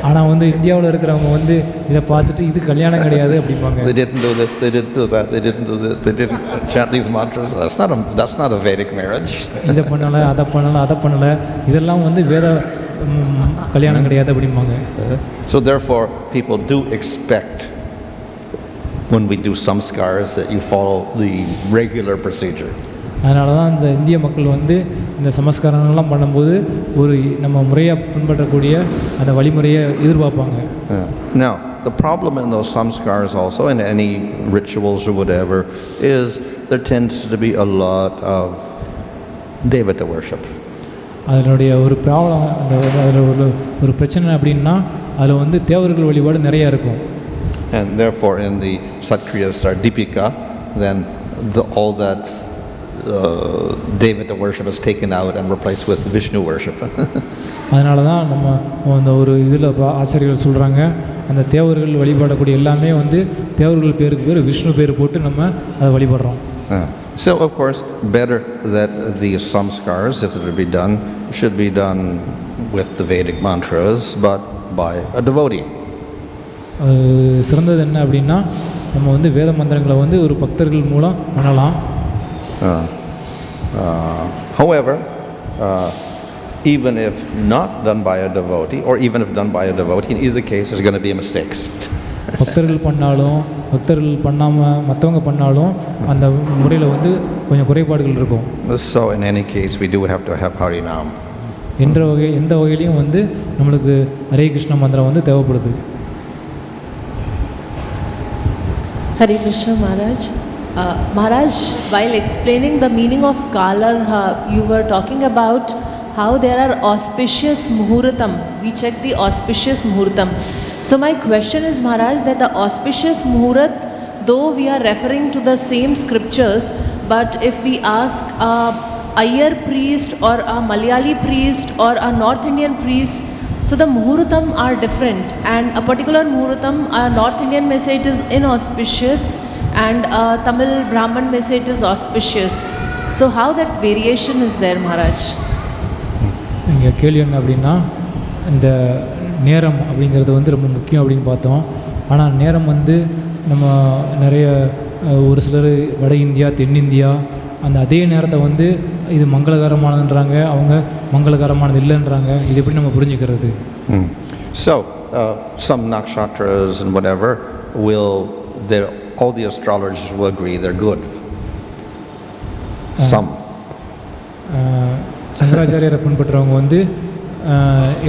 ஆனால் வந்து இந்தியாவில் இருக்கிறவங்க வந்து இதை பார்த்துட்டு இது கல்யாணம் கிடையாது அப்படிம்பாங்க. They didn't do this, they didn't do that, they didn't do this, they didn't chant these mantras. That's not a Vedic marriage. இதை பண்ணலை, அதை பண்ணலை, இதெல்லாம் வந்து வேத கல்யாணம் கிடையாது அப்படிம்பாங்க. So therefore, people do expect when we do samskars that you follow the regular procedure. அதனால தான் இந்த இந்திய மக்கள் வந்து இந்த சமஸ்காரங்கள்லாம் பண்ணும்போது ஒரு நம்ம முறையாக பின்பற்றக்கூடிய அந்த வழிமுறையை எதிர்பார்ப்பாங்க. Now, the problem in those samskars also, in any rituals or whatever, is there tends to be a lot of devata worship. அதனுடைய ஒரு ப்ராப்ளம், அதில் ஒரு பிரச்சனை அப்படின்னா அதில் வந்து தேவர்கள் வழிபாடு நிறையா இருக்கும். And therefore, in the Satriyas or Deepika, then all that devata worship is taken out and replaced with Vishnu worship. அதனால தான் நம்ம அந்த ஒரு இதில் ஆசிரியர்கள் சொல்கிறாங்க, அந்த தேவர்கள் வழிபாடக்கூடிய எல்லாமே வந்து தேவர்கள் பேருக்கு பேர் விஷ்ணு பேர் போட்டு நம்ம அதை வழிபடுறோம். So of course, better that these samskars, if it would be done, should be done with the Vedic mantras, but by a devotee. சிறந்தது என்ன அப்படின்னா, நம்ம வந்து வேத மந்திரங்களை வந்து ஒரு பக்தர்கள் மூலம் பண்ணலாம். However, even if not done by a devotee, or even if done by a devotee, in either case, there's going to be mistakes. பக்தர்கள் பண்ணாலும் பக்தர்கள் பண்ணாமல் மற்றவங்க பண்ணாலும் அந்த முறையில் வந்து கொஞ்சம் குறைபாடுகள் இருக்கும். So in any case, we do have to have Harinam. எந்த வகையிலையும் வந்து நம்மளுக்கு ஹரே கிருஷ்ண மந்திரம் வந்து தேவைப்படுது. Hare Krishna Maharaj. Maharaj, while explaining the meaning of kāla, you were talking about how there are auspicious muhurtam. We check the auspicious muhurtam. So my question is, Maharaj, that the auspicious muhurat, though we are referring to the same scriptures, but if we ask a Iyer priest or a Malayali priest or a North Indian priest, so the muhurtam are different, and a particular muhurtam, a North Indian message is inauspicious and a Tamil Brahman message is auspicious. So how that variation is there, Maharaj? இங்கே கேள்வி என்ன அப்படின்னா, இந்த நேரம் அப்படிங்கிறது வந்து ரொம்ப முக்கியம் அப்படின்னு பார்த்தோம். ஆனால் நேரம் வந்து நம்ம நிறைய ஒரு சிலர் வட இந்தியா தென்னிந்தியா அந்த அதே நேரத்தை வந்து இது மங்களகரமானதுன்றாங்க, அவங்க மங்களகரமானது இல்லைன்றாங்க. இது எப்படி நம்ம புரிஞ்சுக்கிறது? So some nakshatras and whatever all the astrologers will agree they're good. Some. சங்கராச்சாரியரை பின்பற்றுறவங்க வந்து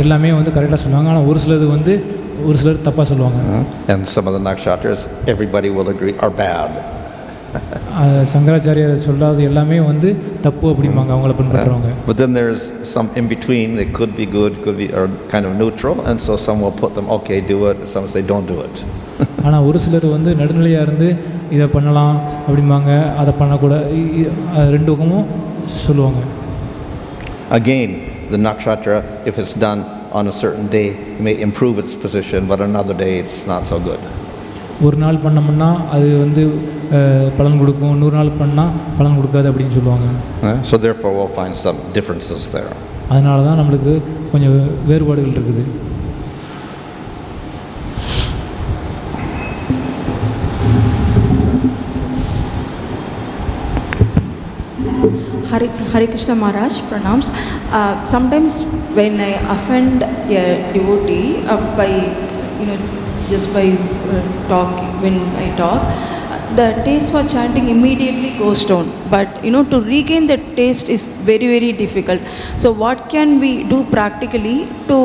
எல்லாமே வந்து கரெக்டாக சொல்லுவாங்க. ஆனால் ஒரு சிலர் தப்பாக சொல்லுவாங்க. And some of the nakshatras, everybody will agree, are bad. சங்கராச்சாரியர் சொல்லாத எல்லாமே வந்து தப்பு அப்படிம்பாங்க அவங்கள பின்பற்றுறவங்க. But then there's some in between that could be good, could be or kind of neutral, and so some will put them, okay, do it, some say don't do it. ஆனால் ஒரு சிலர் வந்து நடுநிலையாக இருந்து இதை பண்ணலாம் அப்படிம்பாங்க, அதை பண்ணக்கூடாது, ரெண்டு பக்கமும் சொல்லுவாங்க. Again, the nakshatra, if it's done on a certain day, may improve its position, but another day it's not so good. ஒரு நாள் பண்ணோம்னா அது வந்து பலன் கொடுக்கும், 100 நாள் பண்ணால் பலன் கொடுக்காது அப்படின்னு சொல்லுவாங்க. So therefore we'll find some differences there. அதனால தான் நம்மளுக்கு கொஞ்சம் வேறுபாடுகள் இருக்குது. Hare Krishna Maharaj, pranams. Sometimes when I offend a devotee by, just by talking, when I talk, the taste for chanting immediately goes down. But to regain the taste is very, very difficult. So what can we do practically to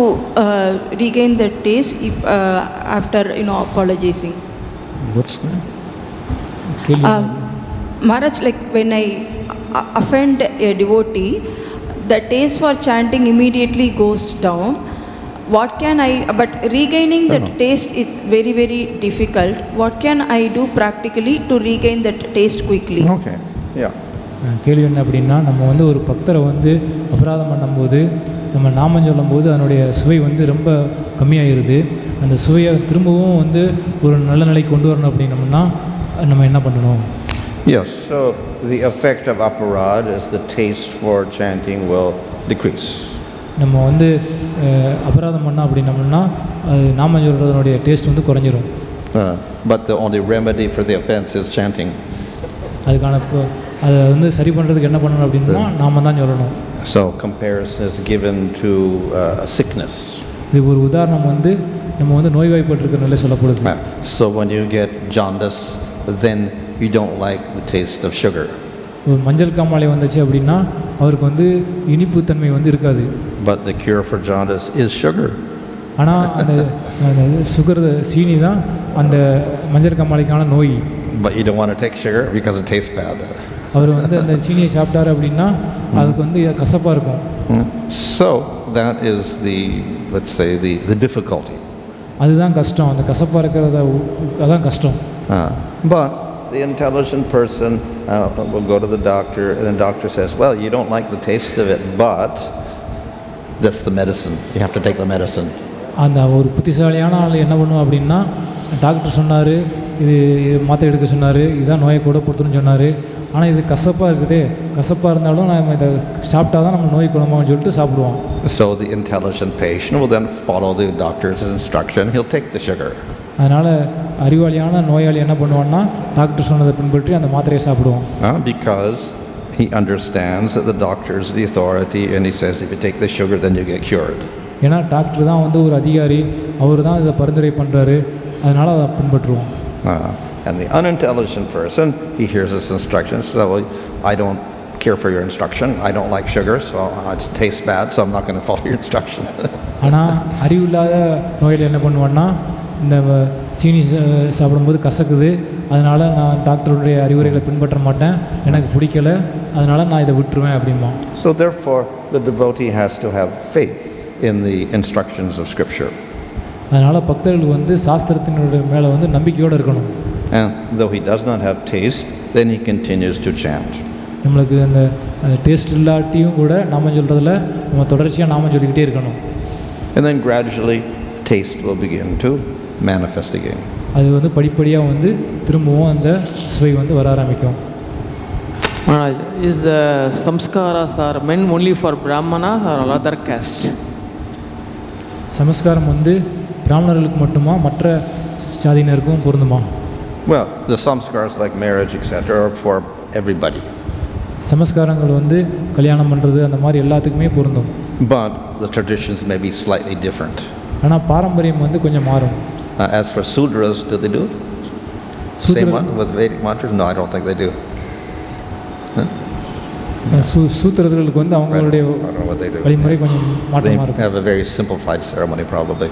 regain the taste if, after apologizing? What's that? Maharaj, like when I offend a devotee, the taste for chanting immediately goes down. What can I, but regaining the taste, it's very, very difficult. What can I do practically to regain that taste quickly? Okay, yeah. கேள்வி என்ன அப்படின்னா, நம்ம வந்து ஒரு பக்தரை வந்து அபராதம் பண்ணும்போது நம்ம நாமம் சொல்லும்போது அதனுடைய சுவை வந்து ரொம்ப கம்மியாகிடுது. அந்த சுவையை திரும்பவும் வந்து ஒரு நல்ல நிலைக்கு கொண்டு வரணும் அப்படின்னோம்னா நம்ம என்ன பண்ணணும்? Yes, so the effect of aparad is the taste for chanting will decrease. நம்ம வந்து அபராதம் பண்ணோம் அப்படின்னோம்னா அது நாமம் சொல்கிறதனுடைய டேஸ்ட் வந்து குறைஞ்சிரும். But the only remedy for the offense is chanting. அதுக்கான அதை வந்து சரி பண்ணுறதுக்கு என்ன பண்ணணும் அப்படின்னா நாம தான் சொல்லணும். So comparison is given to a sickness. இது ஒரு உதாரணம் வந்து நம்ம வந்து நோய்வாய்ப்பட்டிருக்கிற நிலை சொல்லப்படுது. So when you get jaundice, then you don't like the taste of sugar. ஒரு மஞ்சள் காமாலை வந்துச்சு அப்படின்னா அவருக்கு வந்து இனிப்பு தன்மை வந்து இருக்காது. But the cure for jaundice is sugar. ஆனால் அந்த சுகர் சீனி தான் அந்த மஞ்சள் காமாலைக்கான நோய். But you don't want to take sugar because it tastes bad. அவர் வந்து அந்த சீனியை சாப்பிட்டாரு அப்படின்னா அதுக்கு வந்து கசப்பாக இருக்கும். So that is the, let's say, the difficulty. அதுதான் கஷ்டம், அந்த கசப்பாக இருக்கிறத அதான் கஷ்டம். But the intelligent person will go to the doctor, and the doctor says, well, you don't like the taste of it, but that's the medicine. You have to take the medicine. அந்த ஒரு புத்திசாலியான ஆள் என்ன பண்ணுவோம் அப்படின்னா, doctor சொன்னார், இது மாத்திரை எடுக்க சொன்னார், இதுதான் நோயை கூட பொறுத்துன்னு சொன்னார், ஆனால் இது கசப்பாக இருக்குது, கசப்பாக இருந்தாலும் நம்ம இதை சாப்பிட்டா தான் நம்ம நோய் குணமாகும்னு சொல்லிட்டு சாப்பிடுவோம். So the intelligent patient will then follow the doctor's instruction. He'll take the sugar. அதனால் அறிவாளியான நோயாளி என்ன பண்ணுவான்னா டாக்டர் சொன்னதை பின்பற்றி அந்த மாத்திரையை சாப்பிடுவோம். Because he understands that the doctor is the authority, and he says if you take the sugar then you get cured. ஏன்னா டாக்டர் தான் வந்து ஒரு அதிகாரி, அவர் தான் இதை பரிந்துரை பண்ணுறாரு, அதனால் அதை பின்பற்றுவோம். And the unintelligent person, he hears this instruction, so I don't care for your instruction, I don't like sugar, so it tastes bad, so I'm not going to follow your instruction. ஆனால் அறிவில்லாத நோயாளி என்ன பண்ணுவான்னா, இந்த சீனி சாப்பிடும்போது கசக்குது, அதனால் நான் டாக்டருடைய அறிவுரைகளை பின்பற்ற மாட்டேன், எனக்கு பிடிக்கல, அதனால் நான் இதை விட்டுருவேன் அப்படிமா. So therefore the devotee has to have faith in the instructions of Scripture. அதனால் பக்தர்கள் வந்து சாஸ்திரத்தினுடைய மேலே வந்து நம்பிக்கையோடு இருக்கணும். And though he does not have taste, then he continues to chant. நம்மளுக்கு அந்த டேஸ்ட் இல்லாட்டியும் கூட நாம சொல்கிறதுல நம்ம தொடர்ச்சியாக நாம சொல்லிக்கிட்டே இருக்கணும். And then gradually taste will begin to manifest again. அது வந்து படிப்படியாக வந்து திரும்பவும் அந்த சுவை வந்து வர ஆரம்பிக்கும். Is the samskaras are meant only for brahmanas or other caste? சமஸ்காரம் வந்து பிராமணர்களுக்கு மட்டுமா மற்ற சாதியினருக்கும் பொருந்துமா? Well, the samskars like marriage, etc., are for everybody. சமஸ்காரங்கள் வந்து கல்யாணம் பண்ணுறது அந்த மாதிரி எல்லாத்துக்குமே பொருந்தும். But the traditions may be slightly different. ஆனால் பாரம்பரியம் வந்து கொஞ்சம் மாறும். As for sudras, do they do it? Same one with Vedic mantras? No, I don't think they do. சூத்திரர்களுக்கு அவங்களுடைய I don't know what they do. வழிமுறை கொஞ்சம் They மாற்றமாக இருக்கும். have a very simplified ceremony probably.